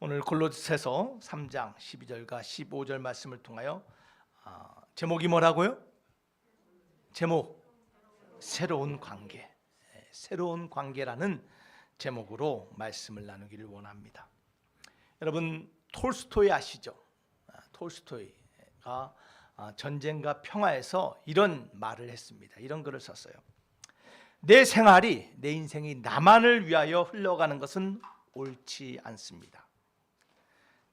오늘 골로새서 3장 12절과 15절 말씀을 통하여 제목이 뭐라고요? 제목 새로운 관계, 새로운 관계라는 제목으로 말씀을 나누기를 원합니다. 여러분 톨스토이 아시죠? 톨스토이가 전쟁과 평화에서 이런 말을 했습니다. 이런 글을 썼어요. 내 생활이, 내 인생이 나만을 위하여 흘러가는 것은 옳지 않습니다.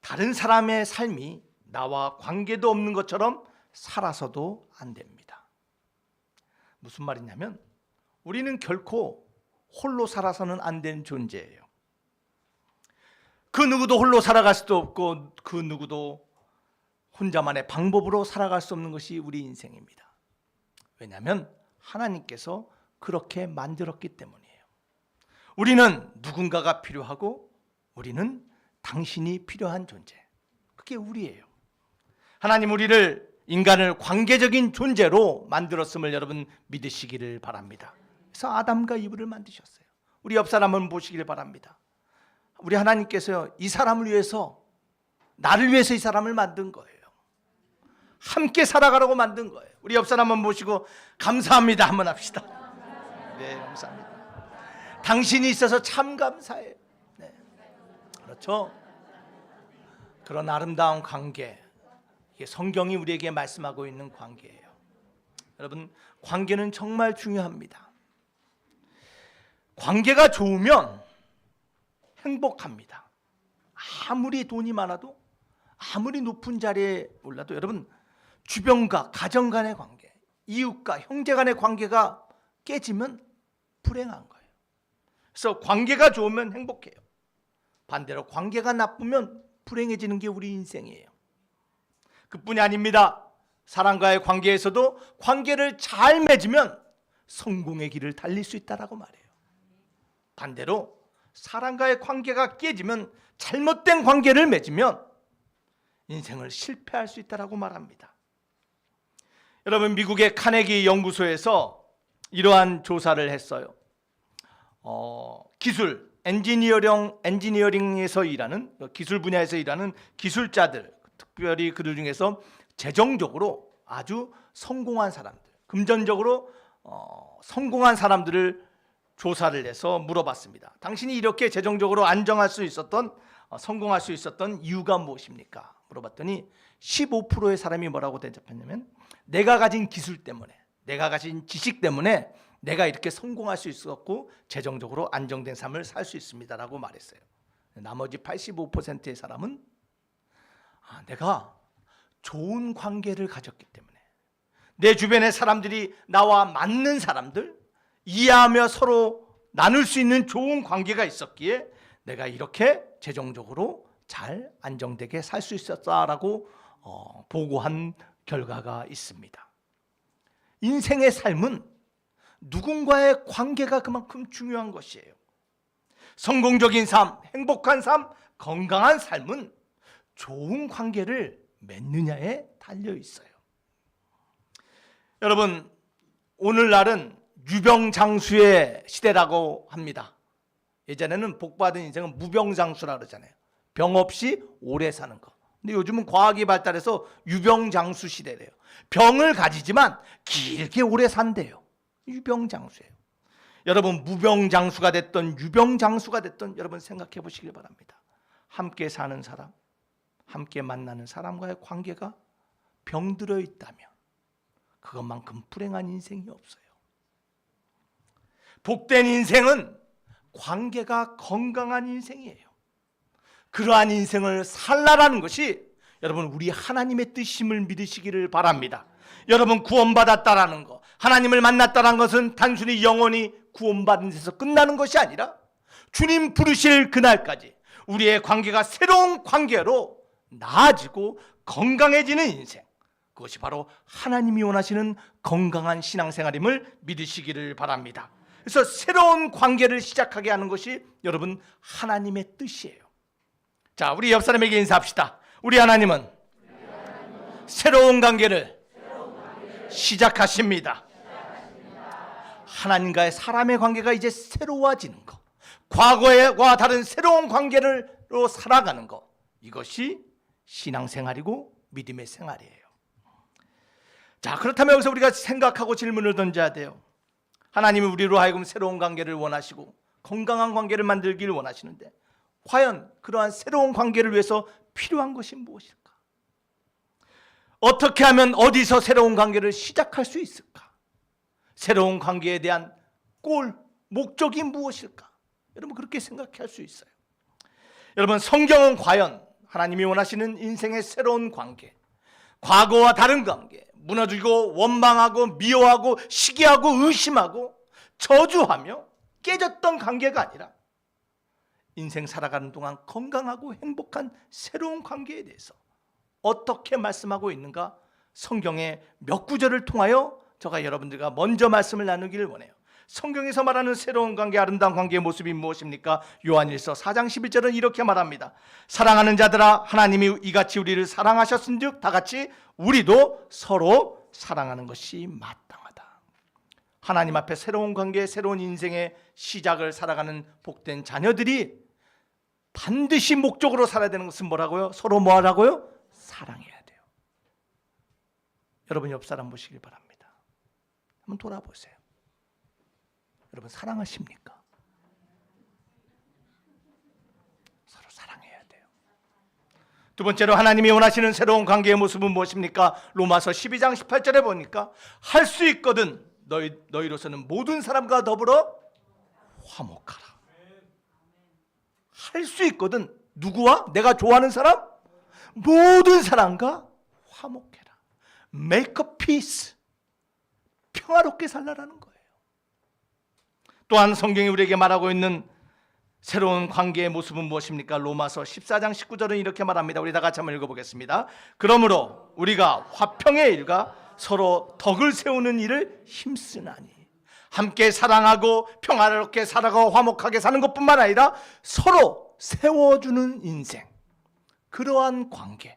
다른 사람의 삶이 나와 관계도 없는 것처럼 살아서도 안 됩니다. 무슨 말이냐면 우리는 결코 홀로 살아서는 안 되는 존재예요. 그 누구도 홀로 살아갈 수도 없고 그 누구도 혼자만의 방법으로 살아갈 수 없는 것이 우리 인생입니다. 왜냐하면 하나님께서 그렇게 만들었기 때문이에요. 우리는 누군가가 필요하고 우리는 당신이 필요한 존재, 그게 우리예요. 하나님 우리를, 인간을 관계적인 존재로 만들었음을 여러분 믿으시기를 바랍니다. 그래서 아담과 이브를 만드셨어요. 우리 옆 사람을 보시기를 바랍니다. 우리 하나님께서 이 사람을 위해서, 나를 위해서 이 사람을 만든 거예요. 함께 살아가라고 만든 거예요. 우리 옆 사람 한번 보시고 감사합니다 한번 합시다. 네, 감사합니다. 당신이 있어서 참 감사해요. 네. 그렇죠? 그런 아름다운 관계, 이게 성경이 우리에게 말씀하고 있는 관계예요. 여러분, 관계는 정말 중요합니다. 관계가 좋으면 행복합니다. 아무리 돈이 많아도, 아무리 높은 자리에 올라도 여러분, 주변과 가정 간의 관계, 이웃과 형제 간의 관계가 깨지면 불행한 거예요. 그래서 관계가 좋으면 행복해요. 반대로 관계가 나쁘면 불행해지는 게 우리 인생이에요. 그뿐이 아닙니다. 사람과의 관계에서도 관계를 잘 맺으면 성공의 길을 달릴 수 있다라고 말해요. 반대로 사람과의 관계가 깨지면, 잘못된 관계를 맺으면 인생을 실패할 수 있다라고 말합니다. 여러분, 미국의 카네기 연구소에서 이러한 조사를 했어요. 기술, 엔지니어링에서 일하는, 기술 분야에서 일하는 기술자들, 특별히 그들 중에서 재정적으로 아주 성공한 사람들, 금전적으로 성공한 사람들을 조사를 해서 물어봤습니다. 당신이 이렇게 재정적으로 안정할 수 있었던, 성공할 수 있었던 이유가 무엇입니까? 물어봤더니 15%의 사람이 뭐라고 대답했냐면, 내가 가진 기술 때문에, 내가 가진 지식 때문에 내가 이렇게 성공할 수 있었고 재정적으로 안정된 삶을 살 수 있습니다라고 말했어요. 나머지 85%의 사람은 내가 좋은 관계를 가졌기 때문에, 내 주변의 사람들이 나와 맞는 사람들, 이해하며 서로 나눌 수 있는 좋은 관계가 있었기에 내가 이렇게 재정적으로 잘 안정되게 살 수 있었다라고 보고한 결과가 있습니다. 인생의 삶은 누군가의 관계가 그만큼 중요한 것이에요. 성공적인 삶, 행복한 삶, 건강한 삶은 좋은 관계를 맺느냐에 달려 있어요. 여러분, 오늘날은 유병장수의 시대라고 합니다. 예전에는 복받은 인생은 무병장수라 그러잖아요. 병 없이 오래 사는 거. 근데 요즘은 과학이 발달해서 유병장수 시대래요. 병을 가지지만 길게 오래 산대요. 유병장수예요. 여러분, 무병장수가 됐던 유병장수가 됐던 여러분 생각해 보시길 바랍니다. 함께 사는 사람, 함께 만나는 사람과의 관계가 병들어 있다면 그것만큼 불행한 인생이 없어요. 복된 인생은 관계가 건강한 인생이에요. 그러한 인생을 살라라는 것이 여러분 우리 하나님의 뜻임을 믿으시기를 바랍니다. 여러분, 구원받았다라는 것, 하나님을 만났다는 것은 단순히 영원히 구원받은 데서 끝나는 것이 아니라 주님 부르실 그날까지 우리의 관계가 새로운 관계로 나아지고 건강해지는 인생, 그것이 바로 하나님이 원하시는 건강한 신앙생활임을 믿으시기를 바랍니다. 그래서 새로운 관계를 시작하게 하는 것이 여러분 하나님의 뜻이에요. 자, 우리 옆 사람에게 인사합시다. 우리 하나님은 새로운 관계를 시작하십니다. 하나님과의 사람의 관계가 이제 새로워지는 것, 과거와 다른 새로운 관계로 살아가는 것, 이것이 신앙생활이고 믿음의 생활이에요. 자, 그렇다면 여기서 우리가 생각하고 질문을 던져야 돼요. 하나님이 우리로 하여금 새로운 관계를 원하시고 건강한 관계를 만들길 원하시는데 과연 그러한 새로운 관계를 위해서 필요한 것이 무엇일까? 어떻게 하면 어디서 새로운 관계를 시작할 수 있을까? 새로운 관계에 대한 골, 목적이 무엇일까? 여러분 그렇게 생각할 수 있어요. 여러분 성경은 과연 하나님이 원하시는 인생의 새로운 관계, 과거와 다른 관계, 무너지고 원망하고 미워하고 시기하고 의심하고 저주하며 깨졌던 관계가 아니라 인생 살아가는 동안 건강하고 행복한 새로운 관계에 대해서 어떻게 말씀하고 있는가? 성경의 몇 구절을 통하여 제가 여러분들과 먼저 말씀을 나누기를 원해요. 성경에서 말하는 새로운 관계, 아름다운 관계의 모습이 무엇입니까? 요한일서 4장 11절은 이렇게 말합니다. 사랑하는 자들아, 하나님이 이같이 우리를 사랑하셨은즉 다같이 우리도 서로 사랑하는 것이 마땅하다. 하나님 앞에 새로운 관계, 새로운 인생의 시작을 살아가는 복된 자녀들이 반드시 목적으로 살아야 되는 것은 뭐라고요? 서로 뭐 하라고요? 사랑해야 돼요. 여러분 옆 사람 보시길 바랍니다. 한번 돌아보세요. 여러분 사랑하십니까? 서로 사랑해야 돼요. 두 번째로 하나님이 원하시는 새로운 관계의 모습은 무엇입니까? 로마서 12장 18절에 보니까 할 수 있거든 너희로서는 모든 사람과 더불어 화목하라. 할 수 있거든 누구와? 내가 좋아하는 사람? 모든 사람과 화목해라. Make a peace. 평화롭게 살라라는 거예요. 또한 성경이 우리에게 말하고 있는 새로운 관계의 모습은 무엇입니까? 로마서 14장 19절은 이렇게 말합니다. 우리 다 같이 한번 읽어보겠습니다. 그러므로 우리가 화평의 일과 서로 덕을 세우는 일을 힘쓰나니 함께 사랑하고 평화롭게 살아가고 화목하게 사는 것뿐만 아니라 서로 세워주는 인생, 그러한 관계,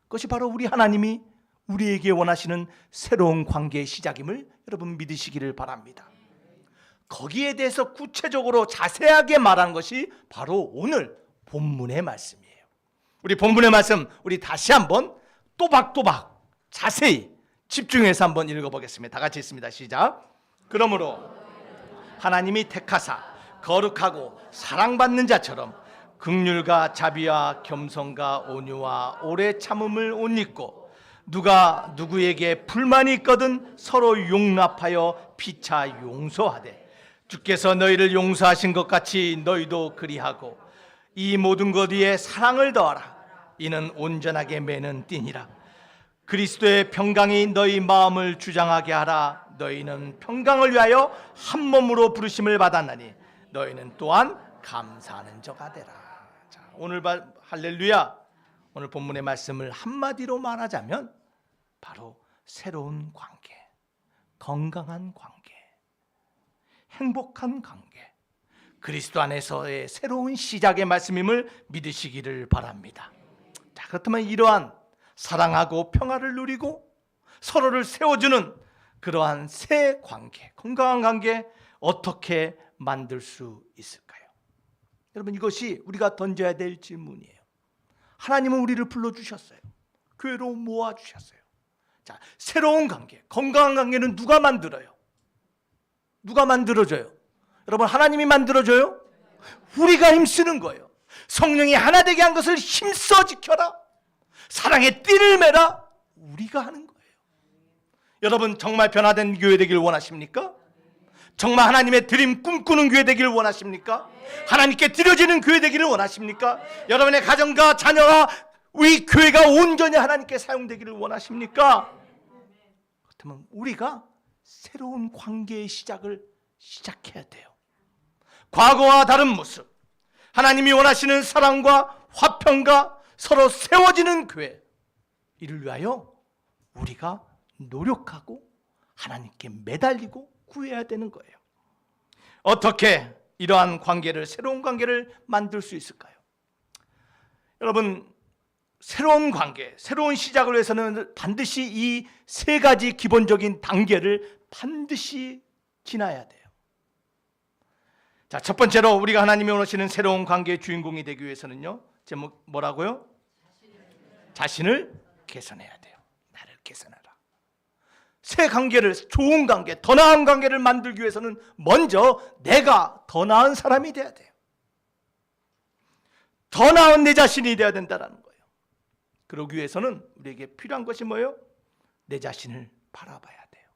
그것이 바로 우리 하나님이 우리에게 원하시는 새로운 관계의 시작임을 여러분 믿으시기를 바랍니다. 거기에 대해서 구체적으로 자세하게 말한 것이 바로 오늘 본문의 말씀이에요. 우리 본문의 말씀 우리 다시 한번 또박또박 자세히 집중해서 한번 읽어보겠습니다. 다 같이 읽습니다. 시작. 그러므로 하나님이 택하사 거룩하고 사랑받는 자처럼 긍휼과 자비와 겸손과 온유와 오래 참음을 옷 입고 누가 누구에게 불만이 있거든 서로 용납하여 피차 용서하되 주께서 너희를 용서하신 것 같이 너희도 그리하고 이 모든 것 위에 사랑을 더하라. 이는 온전하게 매는 띠니라. 그리스도의 평강이 너희 마음을 주장하게 하라. 너희는 평강을 위하여 한 몸으로 부르심을 받았나니 너희는 또한 감사하는 자가 되라. 자, 오늘 할렐루야. 오늘 본문의 말씀을 한마디로 말하자면 바로 새로운 관계, 건강한 관계, 행복한 관계, 그리스도 안에서의 새로운 시작의 말씀임을 믿으시기를 바랍니다. 자, 그렇다면 이러한 사랑하고 평화를 누리고 서로를 세워주는 그러한 새 관계, 건강한 관계 어떻게 만들 수 있을까요? 여러분 이것이 우리가 던져야 될 질문이에요. 하나님은 우리를 불러주셨어요. 교회로 모아주셨어요. 자, 새로운 관계, 건강한 관계는 누가 만들어요? 누가 만들어줘요? 여러분 하나님이 만들어줘요? 우리가 힘쓰는 거예요. 성령이 하나 되게 한 것을 힘써 지켜라. 사랑의 띠를 매라. 우리가 하는 거예요. 여러분 정말 변화된 교회 되길 원하십니까? 정말 하나님의 드림 꿈꾸는 교회 되기를 원하십니까? 하나님께 드려지는 교회 되기를 원하십니까? 여러분의 가정과 자녀와 우리 교회가 온전히 하나님께 사용되기를 원하십니까? 그렇다면 우리가 새로운 관계의 시작을 시작해야 돼요. 과거와 다른 모습, 하나님이 원하시는 사랑과 화평과 서로 세워지는 교회, 이를 위하여 우리가 노력하고 하나님께 매달리고 구해야 되는 거예요. 어떻게 이러한 관계를, 새로운 관계를 만들 수 있을까요? 여러분 새로운 관계, 새로운 시작을 위해서는 반드시 이 세 가지 기본적인 단계를 반드시 지나야 돼요. 자, 첫 번째로 우리가 하나님이 원하시는 새로운 관계의 주인공이 되기 위해서는요, 제목 뭐라고요? 자신을 개선해야 돼요. 나를 개선하라. 새 관계를, 좋은 관계, 더 나은 관계를 만들기 위해서는 먼저 내가 더 나은 사람이 돼야 돼요. 더 나은 내 자신이 되어야 된다는 거예요. 그러기 위해서는 우리에게 필요한 것이 뭐예요? 내 자신을 바라봐야 돼요.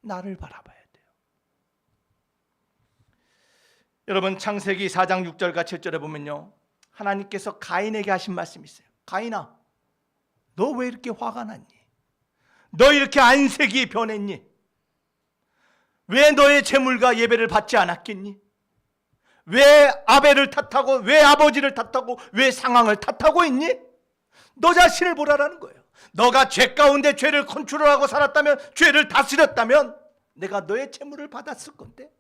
나를 바라봐야 돼요. 여러분, 창세기 4장 6절과 7절에 보면요, 하나님께서 가인에게 하신 말씀이 있어요. 가인아, 너 왜 이렇게 화가 났니? 너 이렇게 안색이 변했니? 왜 너의 제물과 예배를 받지 않았겠니? 왜 아벨을 탓하고, 왜 아버지를 탓하고, 왜 상황을 탓하고 있니? 너 자신을 보라라는 거예요. 너가 죄 가운데 죄를 컨트롤하고 살았다면, 죄를 다스렸다면 내가 너의 제물을 받았을 건데,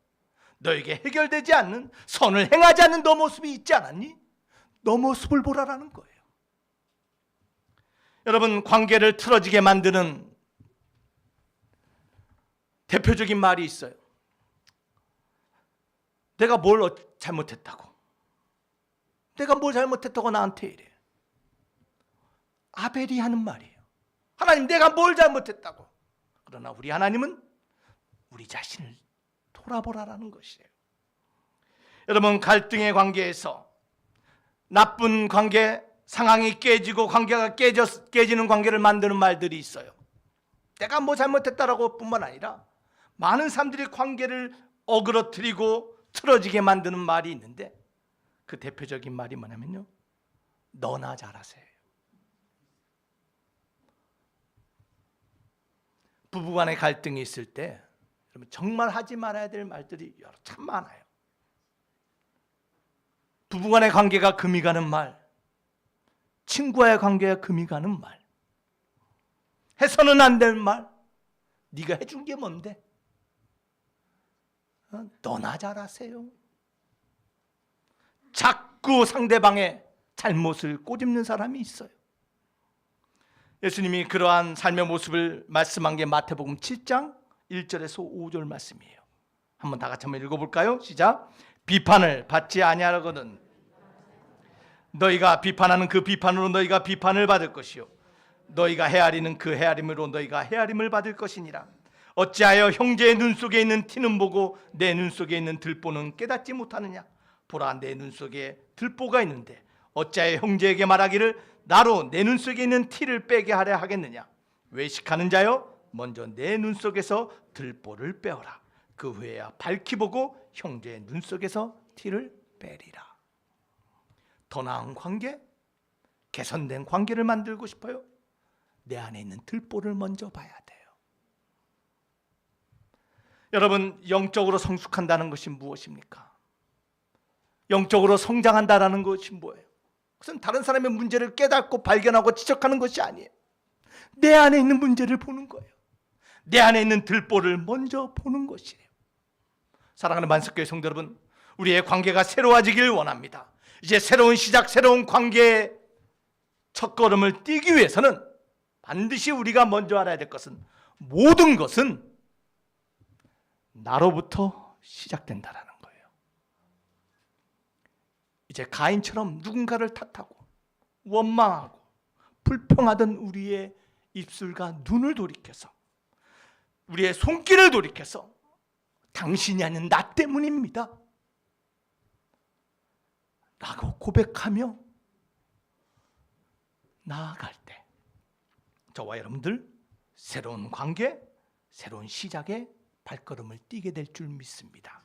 너에게 해결되지 않는, 선을 행하지 않는 너 모습이 있지 않았니? 너 모습을 보라라는 거예요. 여러분, 관계를 틀어지게 만드는 대표적인 말이 있어요. 내가 뭘 잘못했다고, 내가 뭘 잘못했다고 나한테 이래. 아벨이 하는 말이에요. 하나님, 내가 뭘 잘못했다고. 그러나 우리 하나님은 우리 자신을 돌아보라라는 것이에요. 여러분, 갈등의 관계에서 나쁜 관계, 상황이 깨지고 관계가 깨지는 관계를 만드는 말들이 있어요. 내가 뭐 잘못했다라고 뿐만 아니라 많은 사람들이 관계를 어그러뜨리고 틀어지게 만드는 말이 있는데, 그 대표적인 말이 뭐냐면요, 너나 잘하세요. 부부간의 갈등이 있을 때 여러분, 정말 하지 말아야 될 말들이 참 많아요. 부부간의 관계가 금이 가는 말, 친구와의 관계가 금이 가는 말, 해서는 안 될 말, 네가 해준 게 뭔데? 너나 잘하세요. 자꾸 상대방의 잘못을 꼬집는 사람이 있어요. 예수님이 그러한 삶의 모습을 말씀한 게 마태복음 7장 1절에서 5절 말씀이에요. 한번 다 같이 한번 읽어볼까요? 시작. 비판을 받지 아니하거든 너희가 비판하는 그 비판으로 너희가 비판을 받을 것이요 너희가 헤아리는 그 헤아림으로 너희가 헤아림을 받을 것이니라. 어찌하여 형제의 눈 속에 있는 티는 보고 내 눈 속에 있는 들보는 깨닫지 못하느냐? 보라, 내 눈 속에 들보가 있는데 어찌하여 형제에게 말하기를 나로 내 눈 속에 있는 티를 빼게 하려 하겠느냐? 외식하는 자여, 먼저 내 눈 속에서 들보를 빼어라. 그 후에야 밝히 보고 형제의 눈 속에서 티를 빼리라. 더 나은 관계, 개선된 관계를 만들고 싶어요? 내 안에 있는 들보를 먼저 봐야 돼요. 여러분, 영적으로 성숙한다는 것이 무엇입니까? 영적으로 성장한다는 것이 뭐예요? 그것은 다른 사람의 문제를 깨닫고 발견하고 지적하는 것이 아니에요. 내 안에 있는 문제를 보는 거예요. 내 안에 있는 들보를 먼저 보는 것이에요. 사랑하는 만석교회 성도 여러분, 우리의 관계가 새로워지길 원합니다. 이제 새로운 시작, 새로운 관계의 첫걸음을 띄기 위해서는 반드시 우리가 먼저 알아야 될 것은, 모든 것은 나로부터 시작된다는 거예요. 이제 가인처럼 누군가를 탓하고 원망하고 불평하던 우리의 입술과 눈을 돌이켜서, 우리의 손길을 돌이켜서 당신이 아닌 나 때문입니다 라고 고백하며 나아갈 때 저와 여러분들 새로운 관계, 새로운 시작에 발걸음을 띄게 될 줄 믿습니다.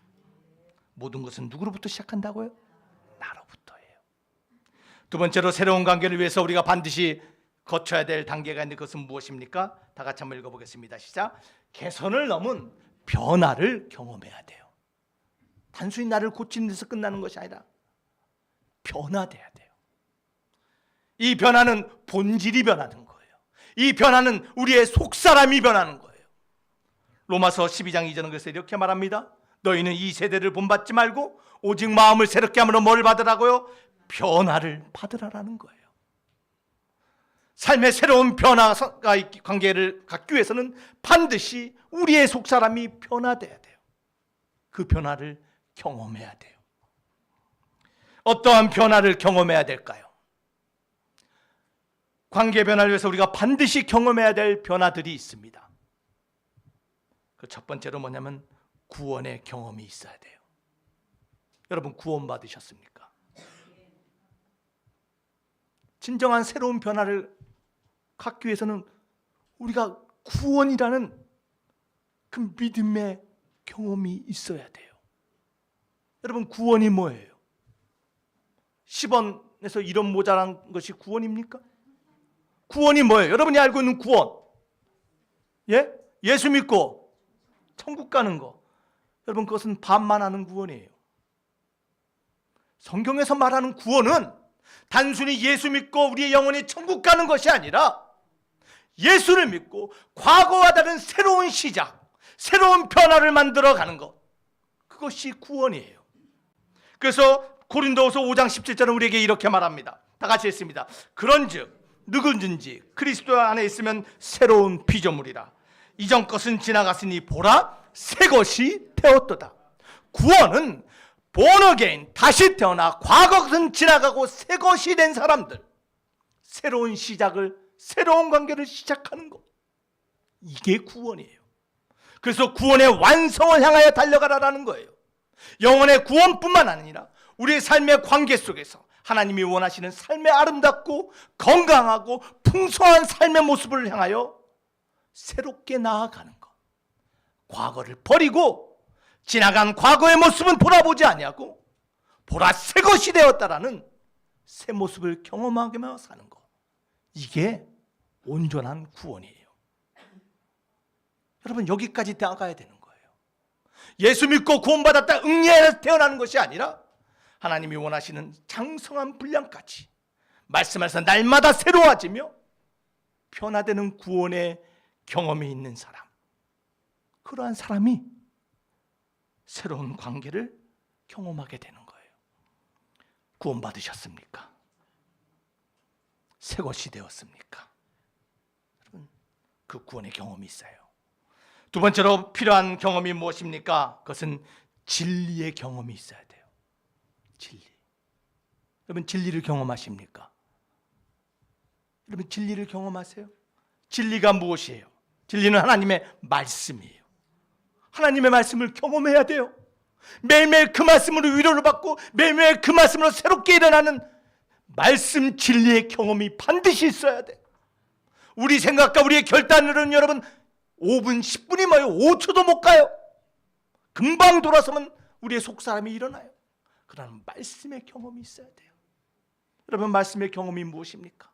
모든 것은 누구로부터 시작한다고요? 나로부터예요. 두 번째로, 새로운 관계를 위해서 우리가 반드시 거쳐야 될 단계가 있는데 그것은 무엇입니까? 다 같이 한번 읽어보겠습니다. 시작. 개선을 넘은 변화를 경험해야 돼요. 단순히 나를 고치는 데서 끝나는 것이 아니라 변화돼야 돼요. 이 변화는 본질이 변하는 거예요. 이 변화는 우리의 속사람이 변하는 거예요. 로마서 12장 2절은 그래서 이렇게 말합니다. 너희는 이 세대를 본받지 말고 오직 마음을 새롭게 함으로 뭘 받으라고요? 변화를 받으라라는 거예요. 삶의 새로운 변화가 관계를 갖기 위해서는 반드시 우리의 속사람이 변화돼야 돼요. 그 변화를 경험해야 돼요. 어떠한 변화를 경험해야 될까요? 관계 변화를 위해서 우리가 반드시 경험해야 될 변화들이 있습니다. 그 첫 번째로 뭐냐면 구원의 경험이 있어야 돼요. 여러분 구원 받으셨습니까? 진정한 새로운 변화를 갖기 위해서는 우리가 구원이라는 그 믿음의 경험이 있어야 돼요. 여러분 구원이 뭐예요? 10원에서 1원 모자란 것이 구원입니까? 구원이 뭐예요? 여러분이 알고 있는 구원, 예수 믿고 천국 가는 거, 여러분 그것은 반만 하는 구원이에요. 성경에서 말하는 구원은 단순히 예수 믿고 우리의 영혼이 천국 가는 것이 아니라 예수를 믿고 과거와 다른 새로운 시작, 새로운 변화를 만들어가는 것, 그것이 구원이에요. 그래서 고린도후서 5장 17절은 우리에게 이렇게 말합니다. 다 같이 했습니다. 그런즉 누구든지 그리스도 안에 있으면 새로운 피조물이라. 이전 것은 지나갔으니 보라 새 것이 되었도다. 구원은 born again, 다시 태어나 과거 것은 지나가고 새 것이 된 사람들, 새로운 시작을, 새로운 관계를 시작하는 것, 이게 구원이에요. 그래서 구원의 완성을 향하여 달려가라라는 거예요. 영혼의 구원뿐만 아니라 우리의 삶의 관계 속에서 하나님이 원하시는 삶의 아름답고 건강하고 풍성한 삶의 모습을 향하여 새롭게 나아가는 것. 과거를 버리고 지나간 과거의 모습은 돌아보지 아니하고 보라 새 것이 되었다라는 새 모습을 경험하며 사는 것. 이게 온전한 구원이에요. 여러분 여기까지 나아가야 되는 거예요. 예수 믿고 구원받았다 응리해서 태어나는 것이 아니라 하나님이 원하시는 장성한 분량까지 말씀에서 날마다 새로워지며 변화되는 구원의 경험이 있는 사람, 그러한 사람이 새로운 관계를 경험하게 되는 거예요. 구원받으셨습니까? 새 것이 되었습니까? 여러분 그 구원의 경험이 있어요. 두 번째로 필요한 경험이 무엇입니까? 그것은 진리의 경험이 있어야 돼요. 진리. 여러분 진리를 경험하십니까? 여러분 진리를 경험하세요? 진리가 무엇이에요? 진리는 하나님의 말씀이에요. 하나님의 말씀을 경험해야 돼요. 매일매일 그 말씀으로 위로를 받고 매일매일 그 말씀으로 새롭게 일어나는 말씀 진리의 경험이 반드시 있어야 돼. 우리 생각과 우리의 결단으로는 여러분 5분, 10분이 뭐예요? 5초도 못 가요. 금방 돌아서면 우리의 속사람이 일어나요. 그러나 말씀의 경험이 있어야 돼요. 여러분 말씀의 경험이 무엇입니까?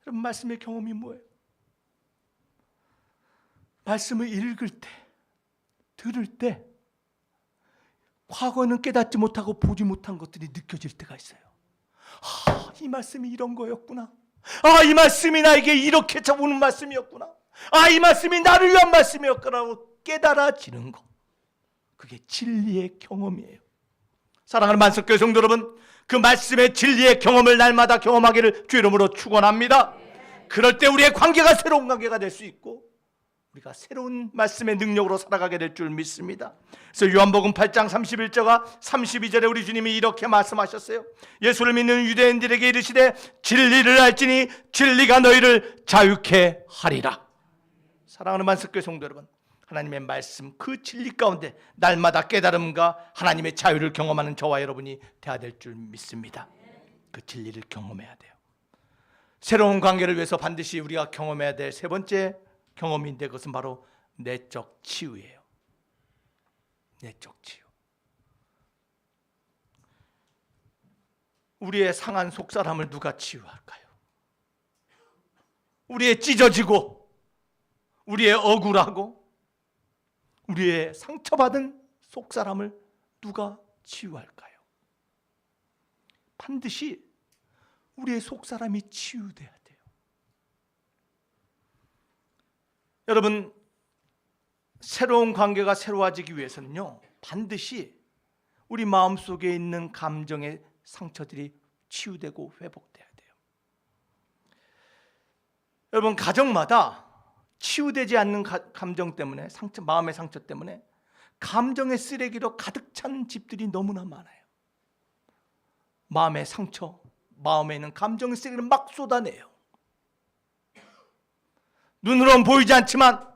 여러분 말씀의 경험이 뭐예요? 말씀을 읽을 때, 들을 때 과거에는 깨닫지 못하고 보지 못한 것들이 느껴질 때가 있어요. 이 말씀이 이런 거였구나. 이 말씀이 나에게 이렇게 적은 말씀이었구나. 이 말씀이 나를 위한 말씀이었구나라고 깨달아지는 것, 그게 진리의 경험이에요. 사랑하는 만석교회 성도 여러분, 그 말씀의 진리의 경험을 날마다 경험하기를 주 이름으로 축원합니다. 그럴 때 우리의 관계가 새로운 관계가 될 수 있고 우리가 새로운 말씀의 능력으로 살아가게 될 줄 믿습니다. 그래서 요한복음 8장 31절과 32절에 우리 주님이 이렇게 말씀하셨어요. 예수를 믿는 유대인들에게 이르시되 진리를 알지니 진리가 너희를 자유케 하리라. 사랑하는 만석교회 성도 여러분, 하나님의 말씀 그 진리 가운데 날마다 깨달음과 하나님의 자유를 경험하는 저와 여러분이 되어야 될 줄 믿습니다. 그 진리를 경험해야 돼요. 새로운 관계를 위해서 반드시 우리가 경험해야 될 세 번째 경험인데 그것은 바로 내적 치유예요. 내적 치유. 우리의 상한 속사람을 누가 치유할까요? 우리의 찢어지고 우리의 억울하고 우리의 상처받은 속사람을 누가 치유할까요? 반드시 우리의 속사람이 치유돼야 돼요. 여러분 새로운 관계가 새로워지기 위해서는요 반드시 우리 마음속에 있는 감정의 상처들이 치유되고 회복돼야 돼요. 여러분 가정마다 치유되지 않는 감정 때문에 마음의 상처 때문에 감정의 쓰레기로 가득 찬 집들이 너무나 많아요. 마음의 상처, 마음에 있는 감정의 쓰레기를 막 쏟아내요. 눈으로는 보이지 않지만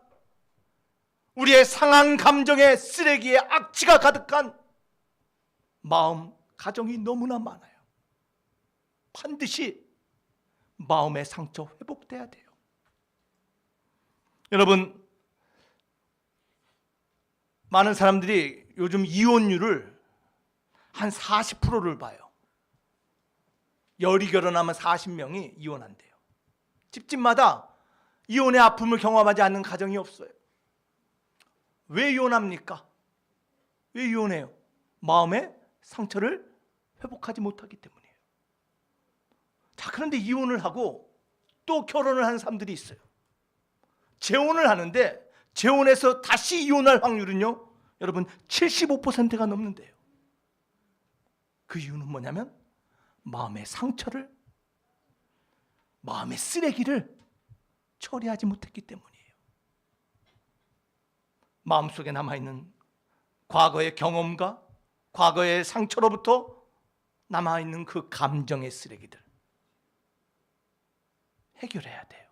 우리의 상한 감정의 쓰레기에 악취가 가득한 마음, 가정이 너무나 많아요. 반드시 마음의 상처 회복돼야 돼요. 여러분, 많은 사람들이 요즘 이혼율을 한 40%를 봐요. 열이 결혼하면 40명이 이혼한대요. 집집마다 이혼의 아픔을 경험하지 않는 가정이 없어요. 왜 이혼합니까? 왜 이혼해요? 마음의 상처를 회복하지 못하기 때문이에요. 자, 그런데 이혼을 하고 또 결혼을 하는 사람들이 있어요. 재혼을 하는데 재혼해서 다시 이혼할 확률은요, 여러분 75%가 넘는데요. 그 이유는 뭐냐면 마음의 상처를, 마음의 쓰레기를 처리하지 못했기 때문이에요. 마음속에 남아있는 과거의 경험과 과거의 상처로부터 남아있는 그 감정의 쓰레기들 해결해야 돼요.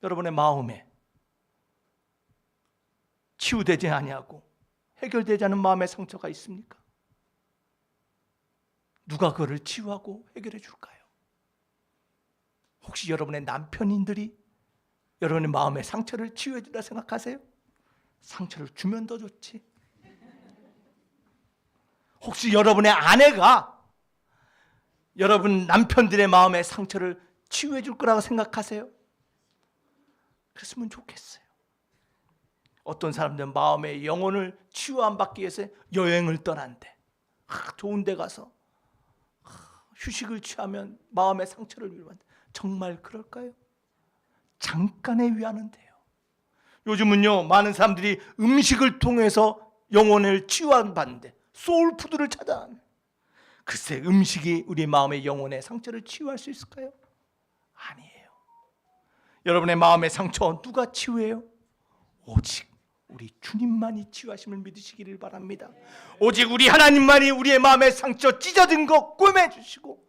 여러분의 마음에 치유되지 아니하고 해결되지 않은 마음의 상처가 있습니까? 누가 그를 치유하고 해결해 줄까요? 혹시 여러분의 남편인들이 여러분의 마음의 상처를 치유해 준다 생각하세요? 상처를 주면 더 좋지. 혹시 여러분의 아내가 여러분 남편들의 마음의 상처를 치유해 줄 거라고 생각하세요? 그랬으면 좋겠어요. 어떤 사람들은 마음의 영혼을 치유 안 받기 위해서 여행을 떠난대. 좋은 데 가서 휴식을 취하면 마음의 상처를 위로한다. 정말 그럴까요? 잠깐의 위안은 돼요. 요즘은요, 많은 사람들이 음식을 통해서 영혼을 치유받는데 소울푸드를 찾아. 글쎄, 음식이 우리 마음의 영혼의 상처를 치유할 수 있을까요? 아니에요. 여러분의 마음의 상처 누가 치유해요? 오직 우리 주님만이 치유하심을 믿으시기를 바랍니다. 오직 우리 하나님만이 우리의 마음의 상처 찢어진 것 꿰매주시고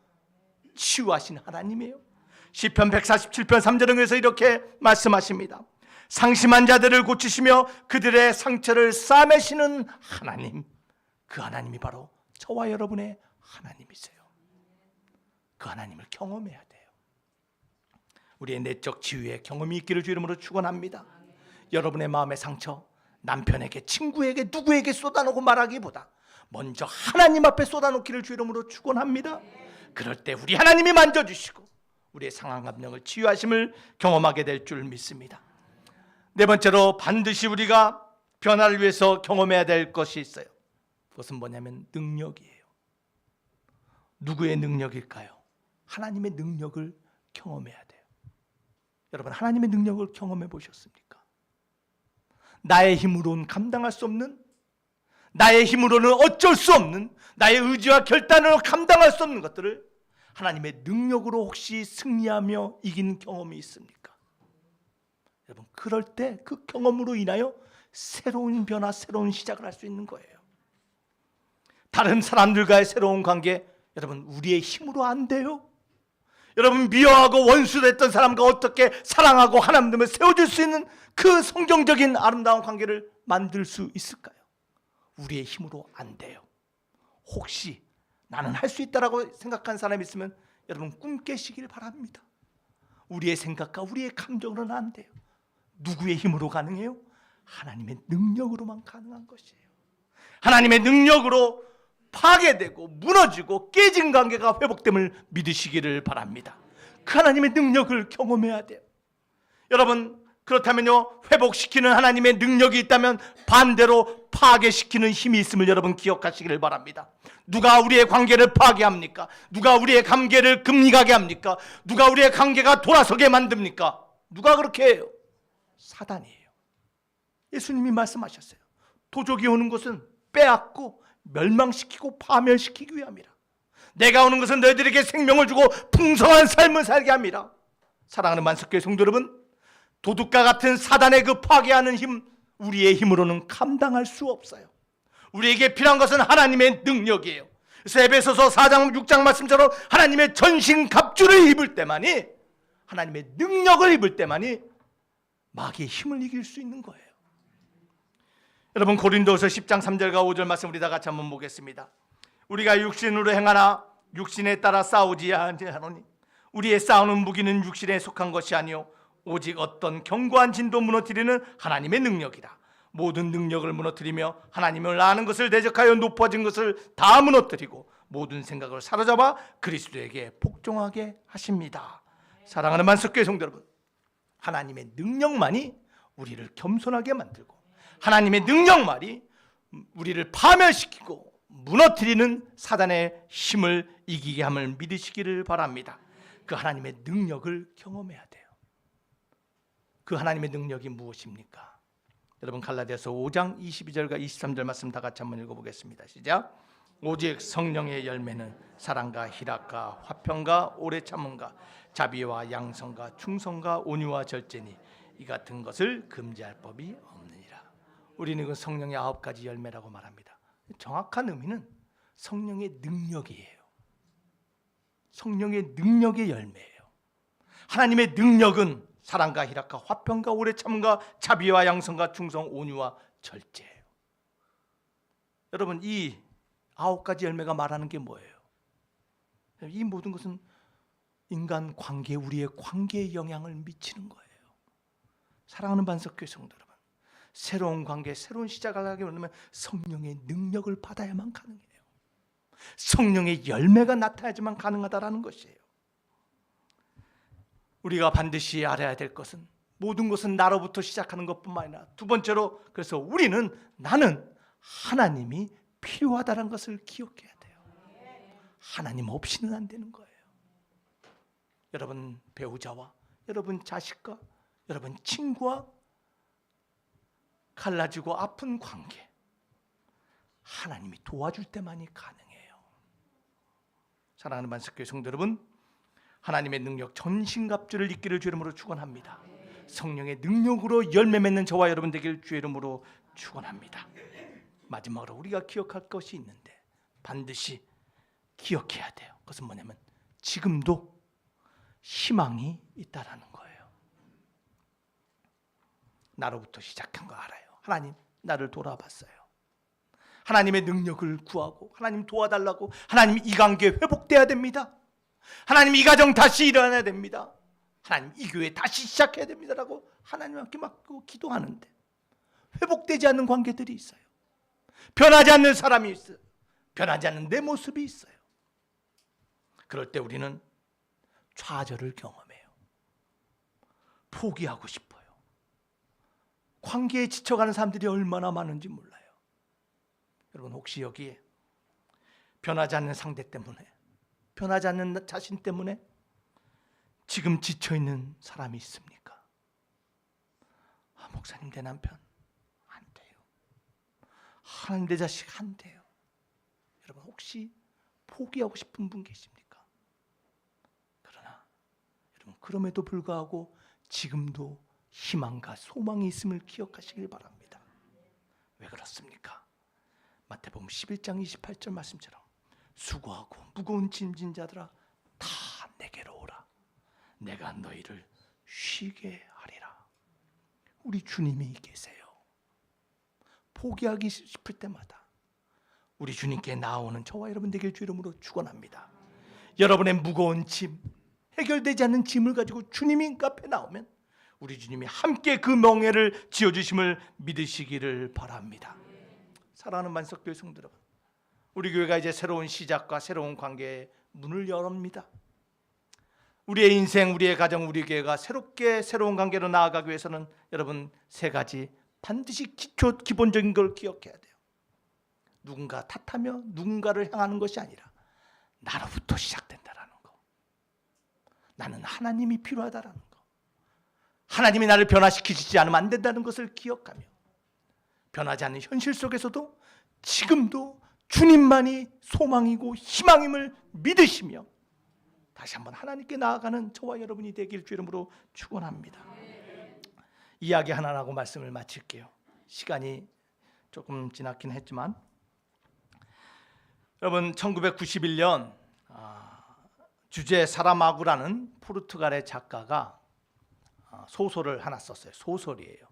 치유하신 하나님이에요. 시편 147편 3절에서 이렇게 말씀하십니다. 상심한 자들을 고치시며 그들의 상처를 싸매시는 하나님, 그 하나님이 바로 저와 여러분의 하나님이세요. 그 하나님을 경험해야 돼요. 우리의 내적 치유의 경험이 있기를 주 이름으로 축원합니다. 여러분의 마음의 상처 남편에게, 친구에게, 누구에게 쏟아놓고 말하기보다 먼저 하나님 앞에 쏟아놓기를 주 이름으로 축원합니다. 그럴 때 우리 하나님이 만져주시고 우리의 상한 감정을 치유하심을 경험하게 될 줄 믿습니다. 네 번째로 반드시 우리가 변화를 위해서 경험해야 될 것이 있어요. 그것은 뭐냐면 능력이에요. 누구의 능력일까요? 하나님의 능력을 경험해야 돼요. 여러분, 하나님의 능력을 경험해 보셨습니까? 나의 힘으로는 감당할 수 없는, 나의 힘으로는 어쩔 수 없는, 나의 의지와 결단으로 감당할 수 없는 것들을 하나님의 능력으로 혹시 승리하며 이긴 경험이 있습니까? 여러분, 그럴 때 그 경험으로 인하여 새로운 변화, 새로운 시작을 할 수 있는 거예요. 다른 사람들과의 새로운 관계, 여러분 우리의 힘으로 안 돼요. 여러분, 미워하고 원수됐던 사람과 어떻게 사랑하고 하나님을 세워줄 수 있는 그 성경적인 아름다운 관계를 만들 수 있을까요? 우리의 힘으로 안 돼요. 혹시 나는 할 수 있다라고 생각한 사람이 있으면 여러분 꿈 깨시길 바랍니다. 우리의 생각과 우리의 감정으로는 안 돼요. 누구의 힘으로 가능해요? 하나님의 능력으로만 가능한 것이에요. 하나님의 능력으로 파괴되고 무너지고 깨진 관계가 회복됨을 믿으시기를 바랍니다. 그 하나님의 능력을 경험해야 돼요. 여러분, 그렇다면요, 회복시키는 하나님의 능력이 있다면 반대로 파괴시키는 힘이 있음을 여러분 기억하시기를 바랍니다. 누가 우리의 관계를 파괴합니까? 누가 우리의 관계를 금리가게 합니까? 누가 우리의 관계가 돌아서게 만듭니까? 누가 그렇게 해요? 사단이에요. 예수님이 말씀하셨어요. 도적이 오는 것은 빼앗고 멸망시키고 파멸시키기 위함이라. 내가 오는 것은 너희들에게 생명을 주고 풍성한 삶을 살게 함이라. 사랑하는 만석교회 성도 여러분, 도둑과 같은 사단의 그 파괴하는 힘, 우리의 힘으로는 감당할 수 없어요. 우리에게 필요한 것은 하나님의 능력이에요. 그래서 에베소서 4장 6장 말씀처럼 하나님의 전신 갑주를 입을 때만이 하나님의 능력을 입을 때만이 마귀의 힘을 이길 수 있는 거예요. 여러분, 고린도서 10장 3절과 5절 말씀 우리 다 같이 한번 보겠습니다. 우리가 육신으로 행하나 육신에 따라 싸우지 아니하노니 우리의 싸우는 무기는 육신에 속한 것이 아니요 오직 어떤 견고한 진도 무너뜨리는 하나님의 능력이라. 모든 능력을 무너뜨리며 하나님을 아는 것을 대적하여 높아진 것을 다 무너뜨리고 모든 생각을 사로잡아 그리스도에게 복종하게 하십니다. 사랑하는 만석교회 성도 여러분, 하나님의 능력만이 우리를 겸손하게 만들고 하나님의 능력만이 우리를 파멸시키고 무너뜨리는 사단의 힘을 이기게 함을 믿으시기를 바랍니다. 그 하나님의 능력을 경험해야 돼요. 그 하나님의 능력이 무엇입니까? 여러분, 갈라디아서 5장 22절과 23절 말씀 다 같이 한번 읽어보겠습니다. 시작. 오직 성령의 열매는 사랑과 희락과 화평과 오래 참음과 자비와 양성과 충성과 온유와 절제니 이 같은 것을 금지할 법이 없느니라. 우리는 그 성령의 9가지 열매라고 말합니다. 정확한 의미는 성령의 능력이에요. 성령의 능력의 열매예요. 하나님의 능력은 사랑과 희락과 화평과 오래 참음과 자비와 양성과 충성 온유와 절제예요. 여러분, 이 9가지 열매가 말하는 게 뭐예요? 이 모든 것은 인간 관계, 우리의 관계에 영향을 미치는 거예요. 사랑하는 반석교회 성도 여러분, 새로운 관계, 새로운 시작을 하게 되면 성령의 능력을 받아야만 가능해요. 성령의 열매가 나타나야지만 가능하다라는 것이에요. 우리가 반드시 알아야 될 것은 모든 것은 나로부터 시작하는 것뿐만 아니라 두 번째로, 그래서 나는 하나님이 필요하다는 것을 기억해야 돼요. 하나님 없이는 안 되는 거예요. 여러분 배우자와 여러분 자식과 여러분 친구와 갈라지고 아픈 관계, 하나님이 도와줄 때만이 가능해요. 사랑하는 만석교회 성도 여러분, 하나님의 능력 전신갑주를 입기를 주 이름으로 축원합니다. 성령의 능력으로 열매 맺는 저와 여러분 되길 주 이름으로 축원합니다. 마지막으로 우리가 기억할 것이 있는데 반드시 기억해야 돼요. 그것은 뭐냐면 지금도 희망이 있다라는 거예요. 나로부터 시작한 거 알아요. 하나님, 나를 돌아봤어요. 하나님의 능력을 구하고 하나님 도와달라고, 하나님 이 관계 회복돼야 됩니다. 하나님 이 가정 다시 일어나야 됩니다. 하나님 이 교회 다시 시작해야 됩니다라고 하나님 함께 맡고 기도하는데 회복되지 않는 관계들이 있어요. 변하지 않는 사람이 있어요. 변하지 않는 내 모습이 있어요. 그럴 때 우리는 좌절을 경험해요. 포기하고 싶어요. 관계에 지쳐가는 사람들이 얼마나 많은지 몰라요. 여러분, 혹시 여기에 변하지 않는 상대 때문에, 변하지 않는 자신 때문에 지금 지쳐있는 사람이 있습니까? 목사님, 내 남편 안 돼요. 하나님, 내 자식 안 돼요. 여러분, 혹시 포기하고 싶은 분 계십니까? 그러나 여러분, 그럼에도 불구하고 지금도 희망과 소망이 있음을 기억하시길 바랍니다. 왜 그렇습니까? 마태복음 11장 28절 말씀처럼 수고하고 무거운 짐진 자들아 다 내게로 오라. 내가 너희를 쉬게 하리라. 우리 주님이 계세요. 포기하기 싶을 때마다 우리 주님께 나오는 저와 여러분 되길 주 이름으로 축원합니다. 여러분의 무거운 짐, 해결되지 않는 짐을 가지고 주님이 앞에 나오면 우리 주님이 함께 그 멍에를 지어주심을 믿으시기를 바랍니다. 사랑하는 만석교회 성도 여러분, 우리 교회가 이제 새로운 시작과 새로운 관계의 문을 열었습니다. 우리의 인생, 우리의 가정, 우리 교회가 새롭게 새로운 관계로 나아가기 위해서는 여러분 3가지 반드시 기본적인 걸 기억해야 돼요. 누군가 탓하며 누군가를 향하는 것이 아니라 나로부터 시작된다라는 거. 나는 하나님이 필요하다라는 거. 하나님이 나를 변화시키지 않으면 안 된다는 것을 기억하며 변하지 않는 현실 속에서도 지금도 주님만이 소망이고 희망임을 믿으시며 다시 한번 하나님께 나아가는 저와 여러분이 되길 주 이름으로 축원합니다. 이야기 하나 하고 말씀을 마칠게요. 시간이 조금 지났긴 했지만, 여러분 1991년 주제 사라마구라는 포르투갈의 작가가 소설을 하나 썼어요. 소설이에요.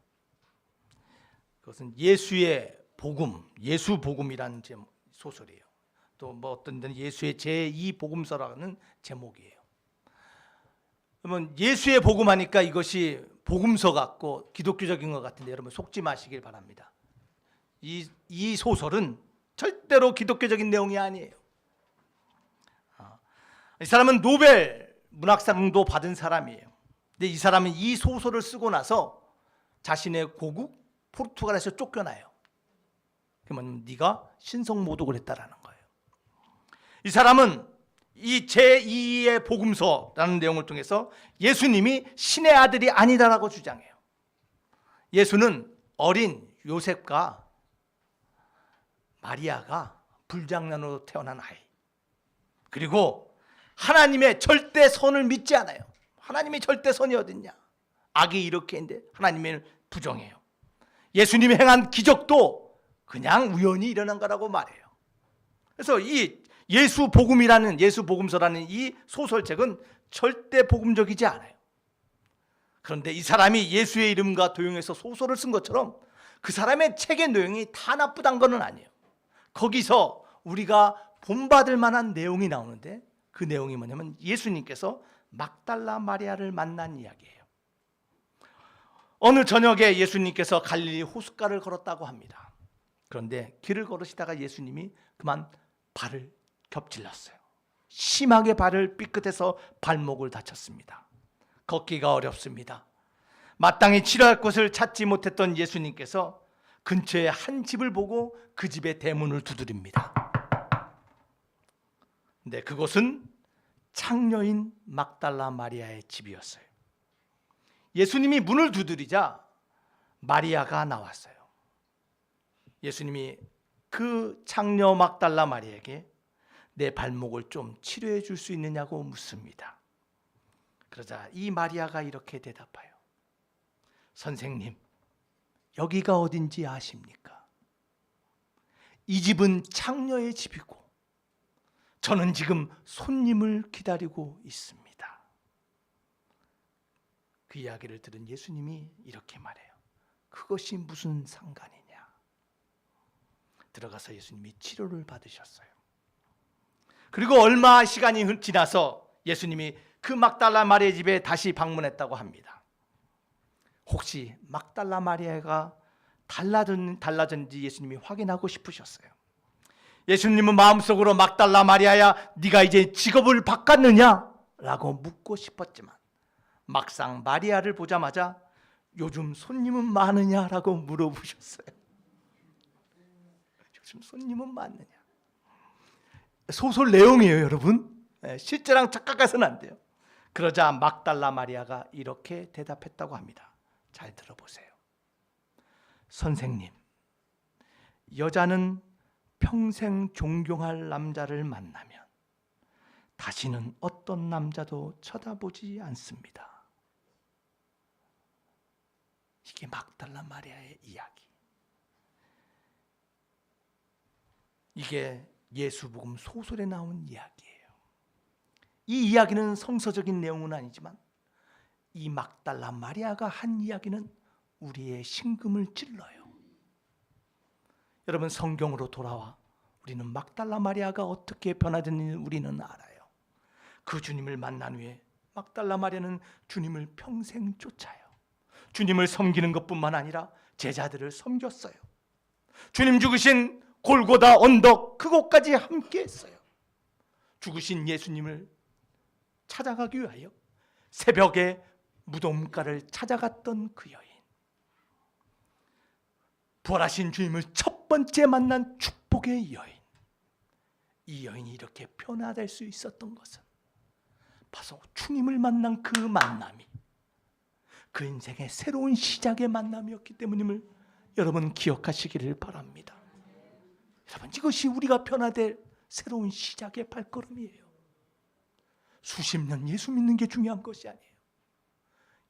그것은 예수의 복음, 예수 복음이라는 소설이에요. 또 뭐 어떤 데는 예수의 제2 복음서라는 제목이에요. 그러면 예수의 복음하니까 이것이 복음서 같고 기독교적인 것 같은데 여러분 속지 마시길 바랍니다. 이 소설은 절대로 기독교적인 내용이 아니에요. 이 사람은 노벨 문학상도 받은 사람이에요. 근데 이 사람은 이 소설을 쓰고 나서 자신의 고국 포르투갈에서 쫓겨나요. 그러면 네가 신성모독을 했다라는 거예요. 이 사람은 이 제2의 복음서라는 내용을 통해서 예수님이 신의 아들이 아니다라고 주장해요. 예수는 어린 요셉과 마리아가 불장난으로 태어난 아이, 그리고 하나님의 절대 선을 믿지 않아요. 하나님의 절대 선이 어딨냐? 악이 이렇게 있는데 하나님을 부정해요. 예수님이 행한 기적도 그냥 우연히 일어난 거라고 말해요. 그래서 이 예수 복음이라는 예수 복음서라는 이 소설책은 절대 복음적이지 않아요. 그런데 이 사람이 예수의 이름과 도용해서 소설을 쓴 것처럼 그 사람의 책의 내용이 다 나쁘단 건 아니에요. 거기서 우리가 본받을 만한 내용이 나오는데 그 내용이 뭐냐면 예수님께서 막달라 마리아를 만난 이야기예요. 어느 저녁에 예수님께서 갈릴리 호숫가를 걸었다고 합니다. 그런데 길을 걸으시다가 예수님이 그만 발을 겹질렀어요. 심하게 발을 삐끗해서 발목을 다쳤습니다. 걷기가 어렵습니다. 마땅히 치료할 곳을 찾지 못했던 예수님께서 근처에 한 집을 보고 그 집의 대문을 두드립니다. 근데 그곳은 창녀인 막달라 마리아의 집이었어요. 예수님이 문을 두드리자 마리아가 나왔어요. 예수님이 그 창녀 막달라 마리아에게 내 발목을 좀 치료해 줄 수 있느냐고 묻습니다. 그러자 이 마리아가 이렇게 대답해요. 선생님, 여기가 어딘지 아십니까? 이 집은 창녀의 집이고 저는 지금 손님을 기다리고 있습니다. 그 이야기를 들은 예수님이 이렇게 말해요. 그것이 무슨 상관이냐? 들어가서 예수님이 치료를 받으셨어요. 그리고 얼마 시간이 지나서 예수님이 그 막달라 마리아 집에 다시 방문했다고 합니다. 혹시 막달라 마리아가 달라졌는지 예수님이 확인하고 싶으셨어요. 예수님은 마음속으로 막달라 마리아야, 네가 이제 직업을 바꿨느냐? 라고 묻고 싶었지만 막상 마리아를 보자마자 요즘 손님은 많으냐라고 물어보셨어요. 요즘 손님은 많느냐? 소설 내용이에요, 여러분. 실제랑 착각해서는 안 돼요. 그러자 막달라 마리아가 이렇게 대답했다고 합니다. 잘 들어보세요. 선생님, 여자는 평생 존경할 남자를 만나면 다시는 어떤 남자도 쳐다보지 않습니다. 이게 막달라 마리아의 이야기. 이게 예수복음 소설에 나온 이야기예요. 이 이야기는 성서적인 내용은 아니지만 이 막달라 마리아가 한 이야기는 우리의 심금을 찔러요. 여러분, 성경으로 돌아와 우리는 막달라 마리아가 어떻게 변화됐는지 우리는 알아요. 그 주님을 만난 후에 막달라 마리아는 주님을 평생 쫓아요. 주님을 섬기는 것뿐만 아니라 제자들을 섬겼어요. 주님 죽으신 골고다 언덕 그곳까지 함께 했어요. 죽으신 예수님을 찾아가기 위하여 새벽에 무덤가를 찾아갔던 그 여인, 부활하신 주님을 첫 번째 만난 축복의 여인, 이 여인이 이렇게 변화될 수 있었던 것은 바로 주님을 만난 그 만남이 그 인생의 새로운 시작의 만남이었기 때문임을 여러분 기억하시기를 바랍니다. 여러분, 이것이 우리가 변화될 새로운 시작의 발걸음이에요. 수십 년 예수 믿는 게 중요한 것이 아니에요.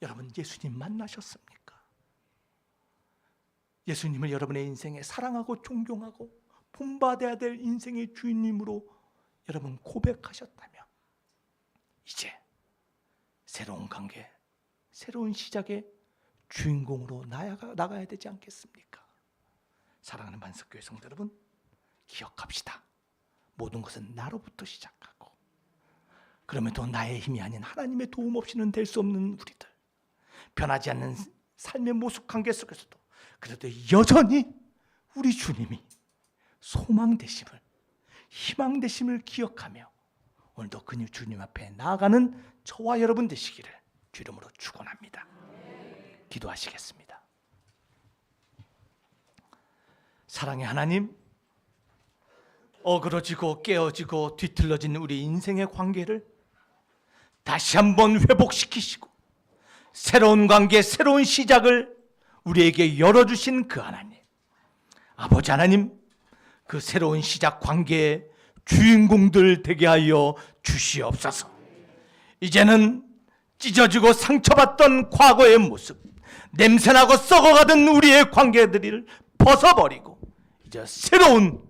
여러분, 예수님 만나셨습니까? 예수님을 여러분의 인생에 사랑하고 존경하고 본받아야 될 인생의 주인님으로 여러분 고백하셨다면 이제 새로운 관계, 새로운 시작의 주인공으로 나가야 되지 않겠습니까? 사랑하는 반석교회 성도 여러분, 기억합시다. 모든 것은 나로부터 시작하고, 그럼에도 나의 힘이 아닌 하나님의 도움 없이는 될 수 없는 우리들, 변하지 않는 삶의 모습 관계 속에서도 그래도 여전히 우리 주님이 소망 되심을, 희망 되심을 기억하며 오늘도 그 주님 앞에 나아가는 저와 여러분 되시기를 주 이름으로 축원합니다. 기도하시겠습니다. 사랑의 하나님, 어그러지고 깨어지고 뒤틀러진 우리 인생의 관계를 다시 한번 회복시키시고 새로운 관계, 새로운 시작을 우리에게 열어주신 그 하나님, 아버지 하나님, 그 새로운 시작 관계의 주인공들 되게 하여 주시옵소서. 이제는 찢어지고 상처받던 과거의 모습, 냄새나고 썩어가던 우리의 관계들을 벗어버리고 이제 새로운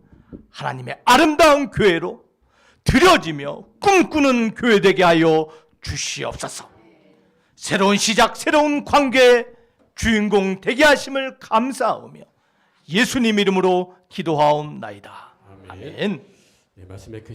하나님의 아름다운 교회로 들여지며 꿈꾸는 교회 되게 하여 주시옵소서. 새로운 시작, 새로운 관계의 주인공 되게 하심을 감사하며 예수님 이름으로 기도하옵나이다. 아멘. 네, 말씀에 크신